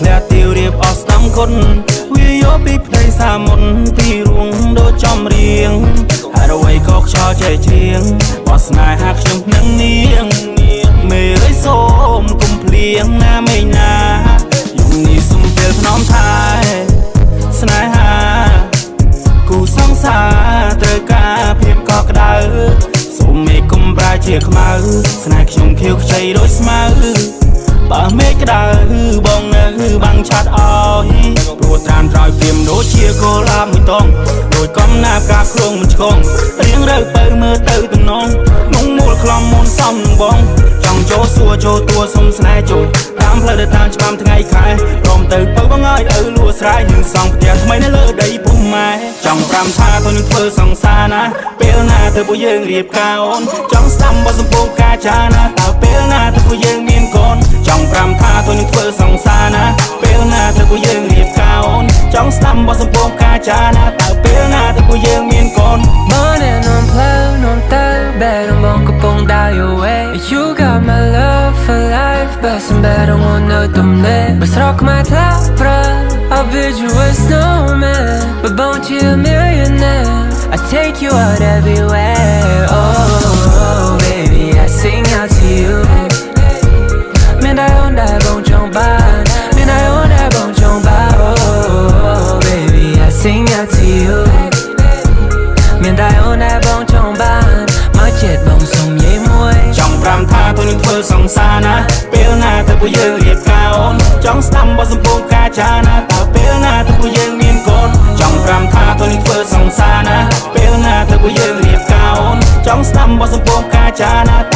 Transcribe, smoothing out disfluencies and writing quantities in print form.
ធ្លាក់ទីរៀបអស់ស្តំគុណវាយកពីផ្ទៃសាមុនទីរួងដូចចំរៀងហើយអ្វីក៏ខ្យល់ចេះជាងបោះស្នេហាខ្ញុំនឹងនាងមេរៃសូមកុំភ្លៀងណាមេណាយំនេះសុំពេលភ្នំថែស្នេហាគូសង្សារត្រូវការភាពកក់ក្ដៅសូមមេកុំប្រាជាខ្មៅស្នេហ៍ខ្ញុំខៀវខ្ចីដូចស្មៅបើមេក្តៅបងនៅបាំងឆាត់អោយព្រោះតាមត្រោយព្រាមដូចជាគោលាមួយតងដូចកំណាប់កាប់គ្រងមិនឆ្កងរៀងរើទៅមើលទៅទំនងក្នុងមូលខ្លំមុនសំបងចង់ចូលសួរចូលតួសុំស្នេហ៍ចូលតាមផ្លូវទៅតាមច្បាំថ្ងៃខែព្រមទៅបើបងអើយឪលួស្រ័យនឹងសង់ផ្ទះថ្មីនៅលើដីពុំម៉ែចង់ប្រាំថាទៅនឹងធ្វើសង្សារណាពេលណាទៅពួកយើងរៀបការអូនចង់ស្ដាំបទសម្ពោធការចាណាតើពេលណាទៅពួកយើងមានកូនចង់ប្រាំថាទៅនឹងធ្វើសង្សារណាពេលណាទៅពួកយើងរៀបការអូនចង់ស្ដាំបទសម្ពោធការចាណាតើពេលណាទៅពួកយើងមានកូន Morning on plane on the bed I'm on kapong die away You got my love for life Best and better one of them day But rock my top I'll build you a snowman But won't you a millionaire I take you out everywhere Oh baby I sing out to you Miền Đại hôn đại bông trong bàn Miền Đại hôn đại bông trong bàn Oh baby I sing out to you Miền Đại hôn đại bông trong bàn Má chết bông sông dây môi ចង់ប្រាំថាទៅនឹងធ្វើសង្សារណាពេលណាទៅពួកយើងរៀបការអូនចង់ស្ដាំបទសម្ពោធការចាណាតើពេលណាទៅពួកយើងមានកូនចង់ប្រាំថាទៅនឹងធ្វើសង្សារណាពេលណាទៅពួកយើងរៀបការអូនចង់ស្ដាំបទសម្ពោធការចាណា